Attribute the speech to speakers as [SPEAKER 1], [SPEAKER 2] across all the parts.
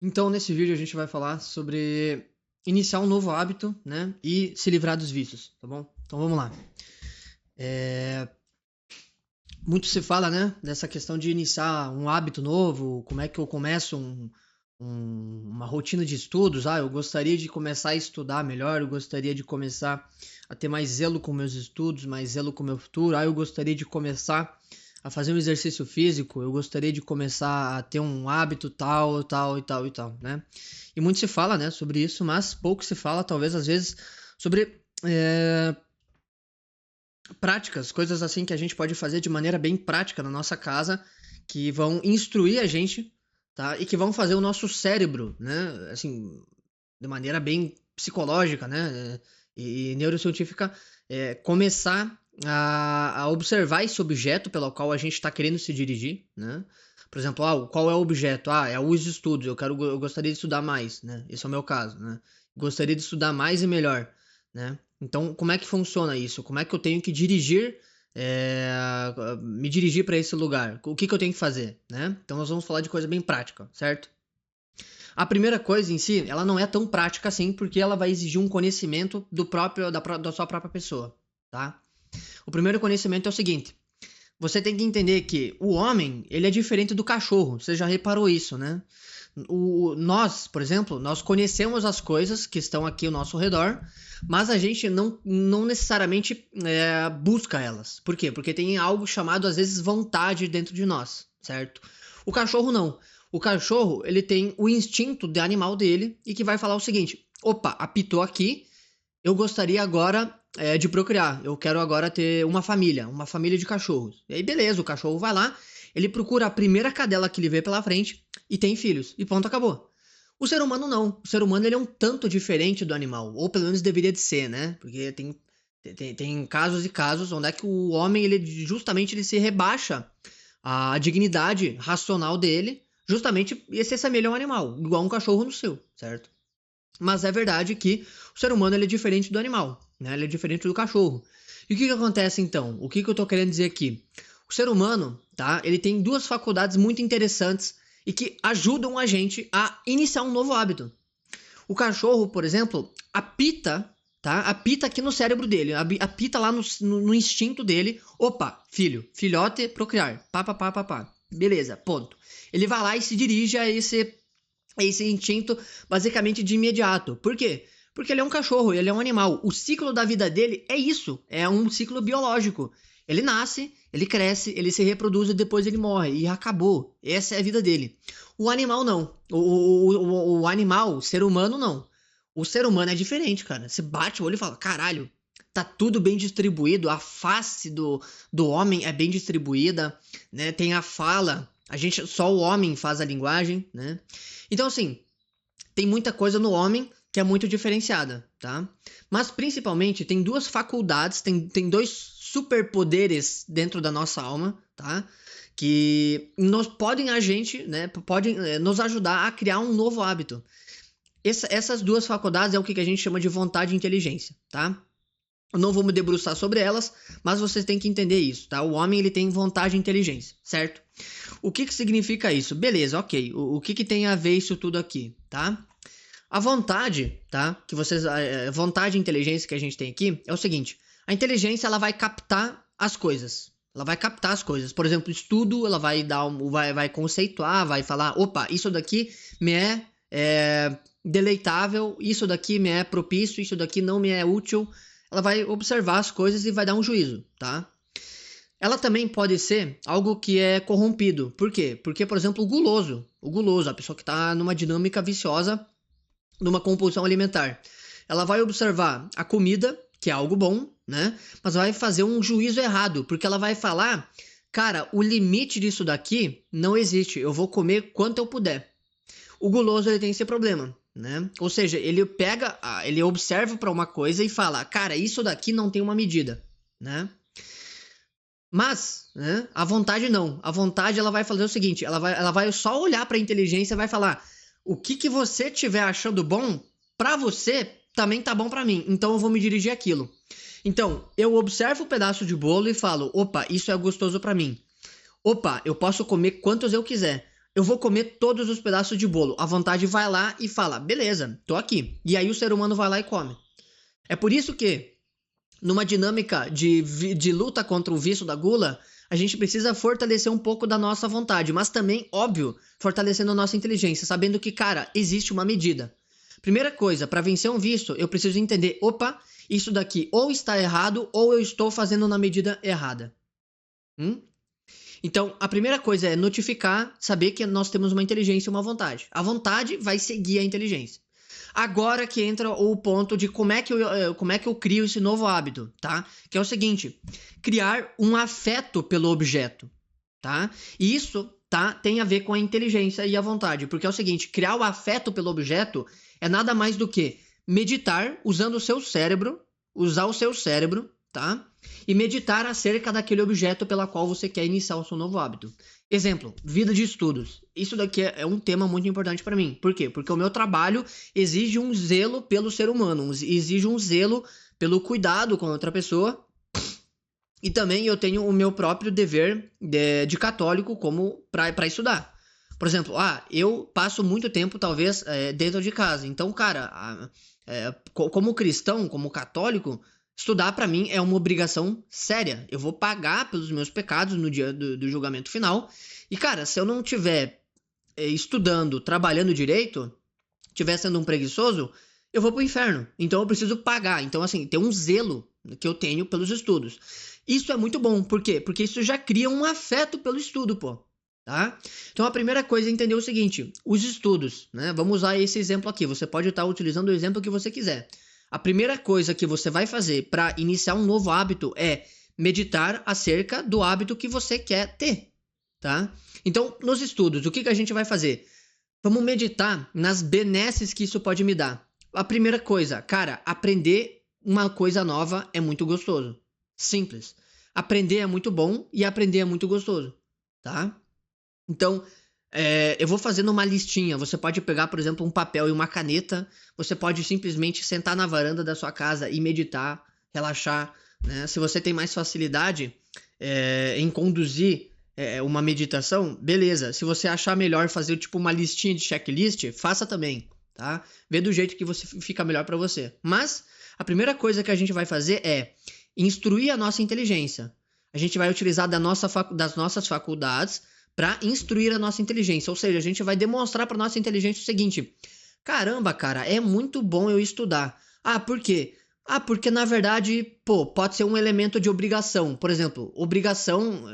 [SPEAKER 1] Então, nesse vídeo a gente vai falar sobre iniciar um novo hábito, né? E se livrar dos vícios, tá bom? Então vamos lá. Muito se fala, né? Dessa questão de iniciar um hábito novo, como é que eu começo uma rotina de estudos. Eu gostaria de começar a estudar melhor, eu gostaria de começar a ter mais zelo com meus estudos, mais zelo com o meu futuro. Eu gostaria de começar a fazer um exercício físico, eu gostaria de começar a ter um hábito tal, tal e tal e tal, né? E muito se fala, né, sobre isso, mas pouco se fala, talvez, às vezes, sobre práticas, coisas assim que a gente pode fazer de maneira bem prática na nossa casa, que vão instruir a gente, tá? E que vão fazer o nosso cérebro, né, assim, de maneira bem psicológica, né, e neurocientífica, começar a observar esse objeto pelo qual a gente está querendo se dirigir, né? Por exemplo, qual é o objeto? É os estudos, eu gostaria de estudar mais, né? Esse é o meu caso, né? Gostaria de estudar mais e melhor, né? Então, como é que funciona isso? Como é que eu tenho que me dirigir para esse lugar? O que eu tenho que fazer, né? Então, nós vamos falar de coisa bem prática, certo? A primeira coisa em si, ela não é tão prática assim, porque ela vai exigir um conhecimento da sua própria pessoa, tá? O primeiro conhecimento é o seguinte: você tem que entender que o homem, ele é diferente do cachorro. Você já reparou isso, né? Nós, por exemplo, nós conhecemos as coisas que estão aqui ao nosso redor, mas a gente não necessariamente busca elas. Por quê? Porque tem algo chamado, às vezes, vontade dentro de nós, certo? O cachorro não. O cachorro, ele tem o instinto de animal dele e que vai falar o seguinte: opa, apitou aqui, eu gostaria agora de procriar. Eu quero agora ter uma família de cachorros. E aí, beleza, o cachorro vai lá, ele procura a primeira cadela que ele vê pela frente e tem filhos. E ponto, acabou. O ser humano não. O ser humano ele é um tanto diferente do animal. Ou pelo menos deveria de ser, né? Porque tem casos e casos onde é que o homem, ele se rebaixa a dignidade racional dele, justamente e se assemelha a um animal, igual um cachorro no seu, certo? Mas é verdade que o ser humano ele é diferente do animal, né? Ele é diferente do cachorro. E o que acontece então? O que eu estou querendo dizer aqui? O ser humano, tá? Ele tem duas faculdades muito interessantes e que ajudam a gente a iniciar um novo hábito. O cachorro, por exemplo, apita, tá? Apita aqui no cérebro dele, apita lá no instinto dele. Opa, filhote, procriar. Pá, pá, pá, pá, pá. Beleza, ponto. Ele vai lá e se dirige a esse instinto basicamente de imediato. Por quê? Porque ele é um cachorro, ele é um animal. O ciclo da vida dele é isso, é um ciclo biológico. Ele nasce, ele cresce, ele se reproduz e depois ele morre. E acabou. Essa é a vida dele. O animal não. O animal, o ser humano não. O ser humano é diferente, cara. Você bate o olho e fala, caralho, tá tudo bem distribuído. A face do homem é bem distribuída, né? Tem a fala. Só o homem faz a linguagem, né? Então, assim, tem muita coisa no homem que é muito diferenciada, tá? Mas, principalmente, tem duas faculdades, tem dois superpoderes dentro da nossa alma, tá? Que podem nos ajudar a criar um novo hábito. Essas duas faculdades é o que a gente chama de vontade e inteligência, tá? Eu não vou me debruçar sobre elas, mas vocês têm que entender isso, tá? O homem ele tem vontade e inteligência, certo? O que significa isso? Beleza, ok. O que tem a ver isso tudo aqui, tá? A vontade, tá? A vontade e inteligência que a gente tem aqui é o seguinte: a inteligência ela vai captar as coisas. Ela vai captar as coisas. Por exemplo, estudo, ela vai vai conceituar, vai falar, opa, isso daqui me é deleitável, isso daqui me é propício, isso daqui não me é útil. Ela vai observar as coisas e vai dar um juízo, tá? Ela também pode ser algo que é corrompido. Por quê? Porque, por exemplo, o guloso, a pessoa que está numa dinâmica viciosa, numa compulsão alimentar, ela vai observar a comida, que é algo bom, né? Mas vai fazer um juízo errado, porque ela vai falar, cara, o limite disso daqui não existe, eu vou comer quanto eu puder. O guloso ele tem esse problema, né? Ou seja, ele observa para uma coisa e fala, cara, isso daqui não tem uma medida, né? Mas, né, a vontade não. A vontade ela vai fazer o seguinte, ela vai só olhar para a inteligência e vai falar, o que você estiver achando bom para você também tá bom para mim. Então eu vou me dirigir àquilo. Então, eu observo o pedaço de bolo e falo, opa, isso é gostoso para mim. Opa, eu posso comer quantos eu quiser. eu vou comer todos os pedaços de bolo. A vontade vai lá e fala, beleza, tô aqui. E aí o ser humano vai lá e come. É por isso que, numa dinâmica de luta contra o vício da gula, a gente precisa fortalecer um pouco da nossa vontade, mas também, óbvio, fortalecendo a nossa inteligência, sabendo que, cara, existe uma medida. Primeira coisa, para vencer um vício, eu preciso entender, opa, isso daqui ou está errado ou eu estou fazendo na medida errada. Então, a primeira coisa é notificar, saber que nós temos uma inteligência e uma vontade. A vontade vai seguir a inteligência. Agora que entra o ponto de como é que eu crio esse novo hábito, tá? Que é o seguinte, criar um afeto pelo objeto, tá? E isso, tá, tem a ver com a inteligência e a vontade, porque é o seguinte, criar o afeto pelo objeto é nada mais do que meditar usando o seu cérebro, usar o seu cérebro, tá? E meditar acerca daquele objeto pela qual você quer iniciar o seu novo hábito. Exemplo, vida de estudos. Isso daqui é um tema muito importante para mim. Por quê? Porque o meu trabalho exige um zelo pelo ser humano, exige um zelo pelo cuidado com a outra pessoa. E também eu tenho o meu próprio dever de católico como para estudar. Por exemplo, eu passo muito tempo, talvez, dentro de casa. Então, cara, como cristão, como católico, estudar para mim é uma obrigação séria. Eu vou pagar pelos meus pecados no dia do julgamento final. E, cara, se eu não estiver estudando, trabalhando direito, estiver sendo um preguiçoso, eu vou pro inferno. Então eu preciso pagar. Então, assim, tem um zelo que eu tenho pelos estudos. Isso é muito bom. Por quê? Porque isso já cria um afeto pelo estudo, pô. Tá? Então a primeira coisa é entender o seguinte, os estudos, né? Vamos usar esse exemplo aqui, você pode estar utilizando o exemplo que você quiser. A primeira coisa que você vai fazer para iniciar um novo hábito é meditar acerca do hábito que você quer ter, tá? Então, nos estudos, o que a gente vai fazer? Vamos meditar nas benesses que isso pode me dar. A primeira coisa, cara, aprender uma coisa nova é muito gostoso. Simples. Aprender é muito bom e aprender é muito gostoso, tá? Então, eu vou fazendo uma listinha. Você pode pegar, por exemplo, um papel e uma caneta. Você pode simplesmente sentar na varanda da sua casa e meditar, relaxar, né? Se você tem mais facilidade em conduzir uma meditação, beleza. Se você achar melhor fazer tipo uma listinha de checklist, faça também, tá? Vê do jeito que você fica melhor para você. Mas a primeira coisa que a gente vai fazer é instruir a nossa inteligência. A gente vai utilizar das nossas faculdades para instruir a nossa inteligência, ou seja, a gente vai demonstrar para nossa inteligência o seguinte: caramba, cara, é muito bom eu estudar. Por quê? Porque na verdade, pode ser um elemento de obrigação. Por exemplo, obrigação,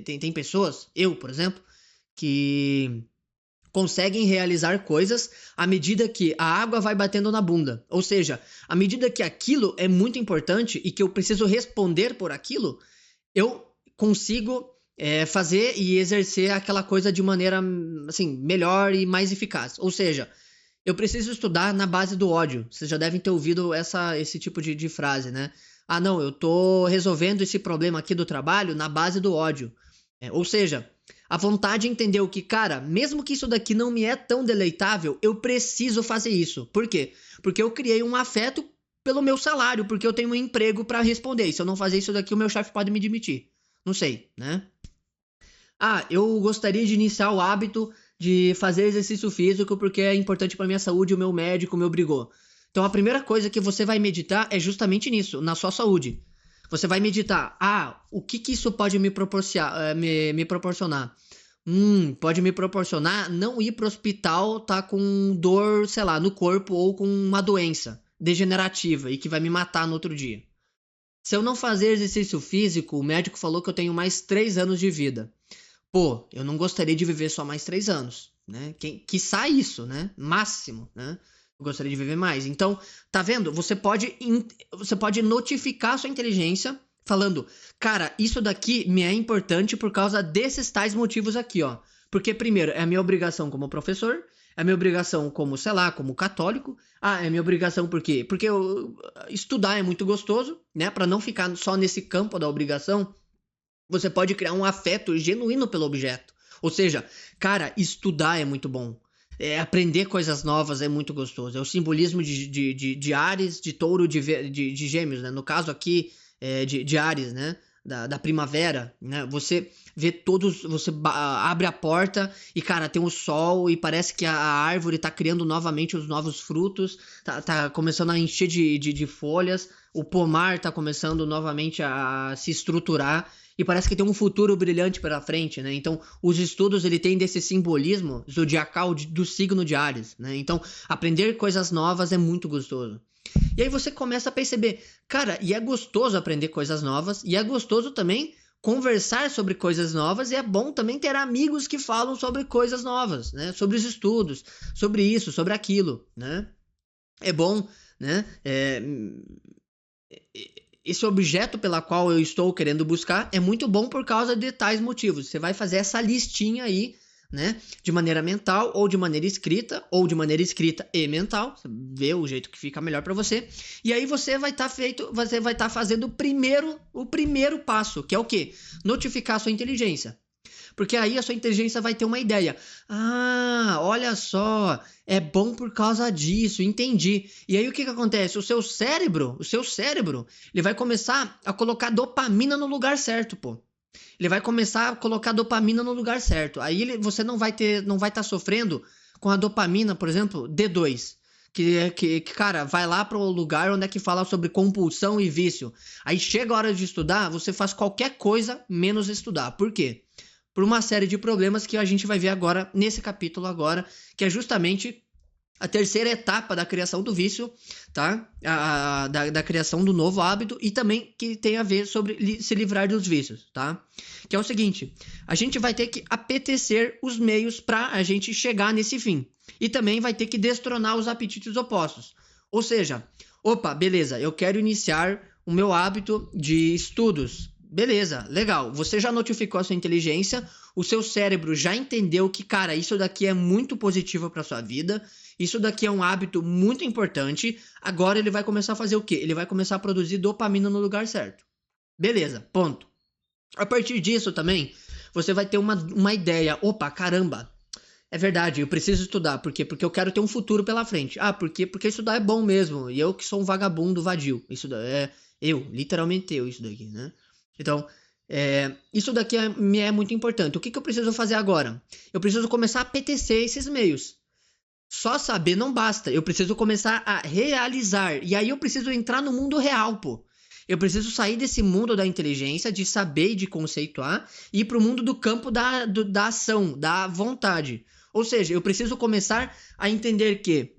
[SPEAKER 1] tem pessoas, eu, por exemplo, que conseguem realizar coisas à medida que a água vai batendo na bunda. Ou seja, à medida que aquilo é muito importante e que eu preciso responder por aquilo, eu consigo fazer e exercer aquela coisa de maneira assim, melhor e mais eficaz. Ou seja, eu preciso estudar na base do ódio. Vocês já devem ter ouvido esse tipo de frase, né? Não, eu tô resolvendo esse problema aqui do trabalho na base do ódio. Ou seja, a vontade de entender o que, cara, mesmo que isso daqui não me é tão deleitável, eu preciso fazer isso. Por quê? Porque eu criei um afeto pelo meu salário, porque eu tenho um emprego para responder. E se eu não fazer isso daqui, o meu chefe pode me demitir. Não sei, né? Eu gostaria de iniciar o hábito de fazer exercício físico porque é importante para minha saúde e o meu médico me obrigou. Então a primeira coisa que você vai meditar é justamente nisso, na sua saúde. Você vai meditar, o que isso pode me proporcionar? Pode me proporcionar não ir pro hospital, tá com dor, sei lá, no corpo ou com uma doença degenerativa e que vai me matar no outro dia. Se eu não fazer exercício físico, o médico falou que eu tenho mais 3 anos de vida. Eu não gostaria de viver só mais 3 anos, né? Quiçá isso, né? Máximo, né? Eu gostaria de viver mais. Então, tá vendo? Você pode notificar a sua inteligência falando, cara, isso daqui me é importante por causa desses tais motivos aqui, ó. Porque, primeiro, é a minha obrigação como professor, é a minha obrigação como, sei lá, como católico. É a minha obrigação por quê? Porque estudar é muito gostoso, né? Pra não ficar só nesse campo da obrigação, você pode criar um afeto genuíno pelo objeto. Ou seja, cara, estudar é muito bom. Aprender coisas novas é muito gostoso. É o simbolismo de Áries, de Touro, de Gêmeos, né? No caso aqui, de Áries, né? da primavera, né? Você vê todos, você abre a porta e, cara, tem o sol e parece que a árvore tá criando novamente os novos frutos, tá começando a encher de folhas, o pomar tá começando novamente a se estruturar e parece que tem um futuro brilhante pela frente, né? Então, os estudos, ele tem desse simbolismo zodiacal do signo de Áries, né? Então, aprender coisas novas é muito gostoso. E aí você começa a perceber, cara, e é gostoso aprender coisas novas, e é gostoso também conversar sobre coisas novas, e é bom também ter amigos que falam sobre coisas novas, né? Sobre os estudos, sobre isso, sobre aquilo, né? É bom, né? Esse objeto pela qual eu estou querendo buscar é muito bom por causa de tais motivos. Você vai fazer essa listinha aí, né? De maneira mental ou de maneira escrita e mental. Você vê o jeito que fica melhor para você. E aí você vai estar fazendo o primeiro passo, que é o quê? Notificar a sua inteligência. Porque aí a sua inteligência vai ter uma ideia. Ah, olha só, é bom por causa disso, entendi. E aí o que acontece? O seu cérebro, ele vai começar a colocar dopamina no lugar certo, pô. Ele vai começar a colocar dopamina no lugar certo. Aí você não vai estar sofrendo com a dopamina, por exemplo, D2. Cara, vai lá para o lugar onde é que fala sobre compulsão e vício. Aí chega a hora de estudar, você faz qualquer coisa menos estudar. Por quê? Por uma série de problemas que a gente vai ver agora, nesse capítulo agora, que é justamente a terceira etapa da criação do vício, tá? Da criação do novo hábito e também que tem a ver sobre se livrar dos vícios, tá? Que é o seguinte, a gente vai ter que apetecer os meios para a gente chegar nesse fim. E também vai ter que destronar os apetites opostos. Ou seja, opa, beleza, eu quero iniciar o meu hábito de estudos. Beleza, legal. Você já notificou a sua inteligência, o seu cérebro já entendeu que, cara, isso daqui é muito positivo para sua vida, isso daqui é um hábito muito importante. Agora ele vai começar a fazer o quê? Ele vai começar a produzir dopamina no lugar certo. Beleza, ponto. A partir disso também, você vai ter uma ideia. Opa, caramba, é verdade, eu preciso estudar. Por quê? Porque eu quero ter um futuro pela frente. Ah, porque estudar é bom mesmo. E eu que sou um vagabundo vadio. Isso é eu, literalmente eu, isso daqui, né? Então, isso daqui me é muito importante. O que eu preciso fazer agora? Eu preciso começar a apetecer esses meios. Só saber não basta. Eu preciso começar a realizar. E aí eu preciso entrar no mundo real, pô. Eu preciso sair desse mundo da inteligência, de saber e de conceituar, e ir para o mundo do campo da ação, da vontade. Ou seja, eu preciso começar a entender que,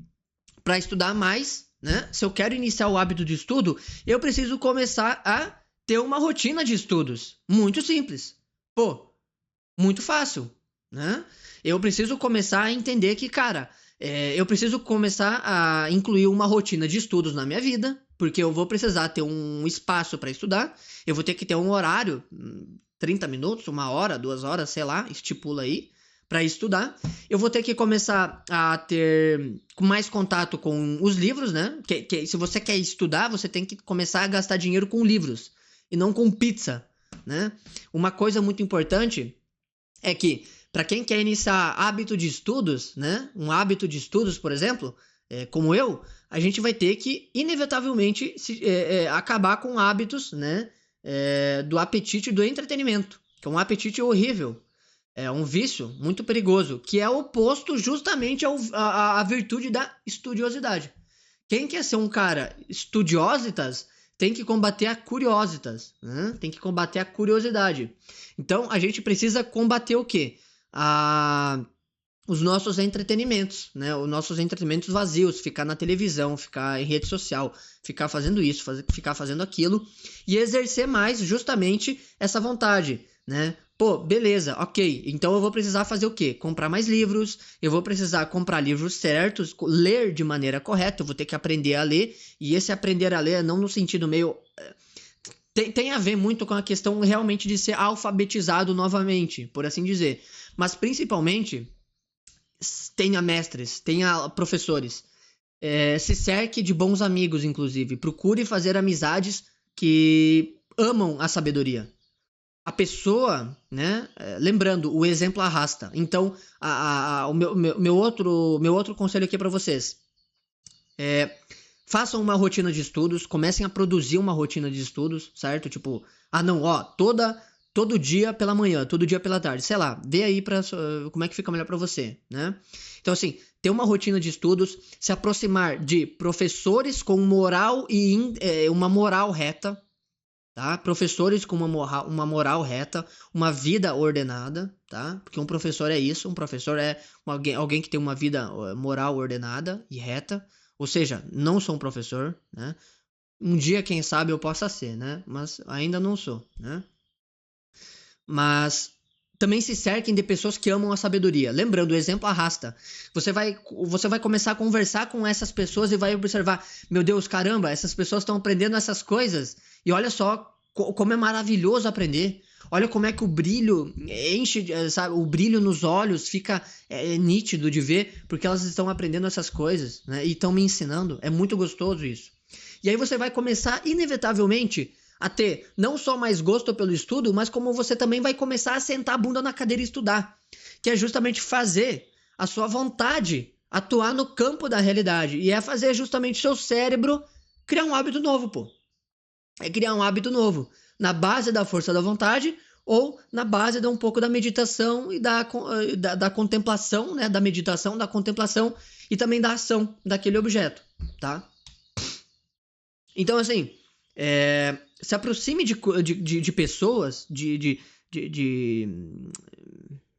[SPEAKER 1] para estudar mais, né? Se eu quero iniciar o hábito de estudo, eu preciso começar a ter uma rotina de estudos. Muito simples. Pô, muito fácil, né? Eu preciso começar a entender que, cara, eu preciso começar a incluir uma rotina de estudos na minha vida, porque eu vou precisar ter um espaço para estudar, eu vou ter que ter um horário, 30 minutos, 1 hora, 2 horas, sei lá, estipula aí, para estudar. Eu vou ter que começar a ter mais contato com os livros, né? Se você quer estudar, você tem que começar a gastar dinheiro com livros e não com pizza, né? Uma coisa muito importante é que, para quem quer iniciar hábito de estudos, né? Um hábito de estudos, por exemplo, como eu, a gente vai ter que, inevitavelmente, acabar com hábitos, né? Do apetite do entretenimento, que é um apetite horrível. É um vício muito perigoso, que é oposto justamente à virtude da estudiosidade. Quem quer ser um cara estudiositas tem que combater a curiositas, né? Tem que combater a curiosidade. Então, a gente precisa combater o quê? Os nossos entretenimentos, né? Os nossos entretenimentos vazios, ficar na televisão, ficar em rede social, ficar fazendo isso, ficar fazendo aquilo e exercer mais justamente essa vontade, né? Pô, beleza, ok, então eu vou precisar fazer o quê? Comprar mais livros, eu vou precisar comprar livros certos, ler de maneira correta, eu vou ter que aprender a ler, e esse aprender a ler não no sentido meio... Tem a ver muito com a questão realmente de ser alfabetizado novamente, por assim dizer, mas principalmente tenha mestres, tenha professores, se cerque de bons amigos, inclusive, procure fazer amizades que amam a sabedoria. A pessoa, né? Lembrando, o exemplo arrasta. Então, o meu outro conselho aqui para vocês façam uma rotina de estudos, comecem a produzir uma rotina de estudos, certo? Tipo, não, ó, todo dia pela manhã, todo dia pela tarde, sei lá, vê aí como é que fica melhor para você, né? Então, assim, ter uma rotina de estudos, se aproximar de professores com moral e uma moral reta, tá? Professores com uma moral reta, uma vida ordenada, tá? Porque um professor é isso, um professor é alguém que tem uma vida moral ordenada e reta, ou seja, não sou um professor, né? Um dia, quem sabe, eu possa ser, né? Mas ainda não sou, né? Mas também se cerquem de pessoas que amam a sabedoria. Lembrando, o exemplo arrasta. Você vai começar a conversar com essas pessoas e vai observar, meu Deus, caramba, essas pessoas estão aprendendo essas coisas. E olha só como é maravilhoso aprender. Olha como é que o brilho enche, sabe? O brilho nos olhos fica nítido de ver, porque elas estão aprendendo essas coisas, né? E estão me ensinando. É muito gostoso isso. E aí você vai começar, inevitavelmente, a ter não só mais gosto pelo estudo, mas como você também vai começar a sentar a bunda na cadeira e estudar, que é justamente fazer a sua vontade atuar no campo da realidade, e é fazer justamente o seu cérebro criar um hábito novo, pô. É criar um hábito novo, na base da força da vontade ou na base de um pouco da meditação e da contemplação, né? Da meditação, da contemplação e também da ação daquele objeto, tá? Então, assim, se aproxime de pessoas,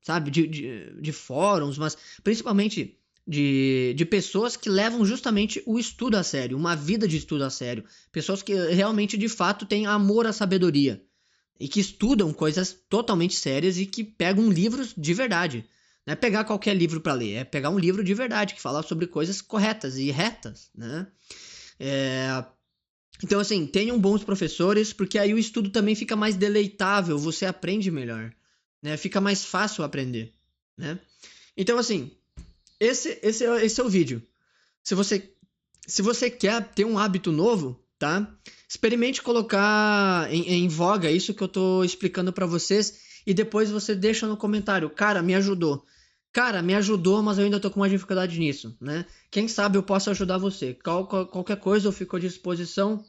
[SPEAKER 1] sabe, de fóruns, mas principalmente de pessoas que levam justamente o estudo a sério, uma vida de estudo a sério. Pessoas que realmente, de fato, têm amor à sabedoria e que estudam coisas totalmente sérias e que pegam livros de verdade. Não é pegar qualquer livro para ler, é pegar um livro de verdade que fala sobre coisas corretas e retas, né? Então, assim, tenham bons professores, porque aí o estudo também fica mais deleitável, você aprende melhor, né? Fica mais fácil aprender, né? Então, assim, esse é o vídeo. Se você quer ter um hábito novo, tá? Experimente colocar em voga isso que eu tô explicando para vocês e depois você deixa no comentário. Cara, me ajudou. Cara, me ajudou, mas eu ainda tô com uma dificuldade nisso, né? Quem sabe eu posso ajudar você. Qualquer coisa eu fico à disposição.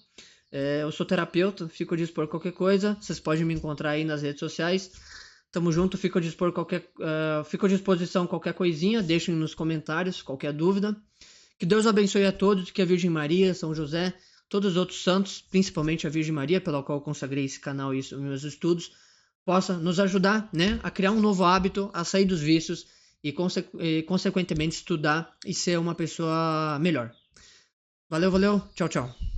[SPEAKER 1] Eu sou terapeuta, fico a dispor qualquer coisa. Vocês podem me encontrar aí nas redes sociais. Tamo junto, fico à disposição qualquer coisinha. Deixem nos comentários qualquer dúvida. Que Deus abençoe a todos, que a Virgem Maria, São José, todos os outros santos, principalmente a Virgem Maria, pela qual eu consagrei esse canal e os meus estudos, possa nos ajudar, né, a criar um novo hábito, a sair dos vícios e consequentemente estudar e ser uma pessoa melhor. Valeu, tchau, tchau.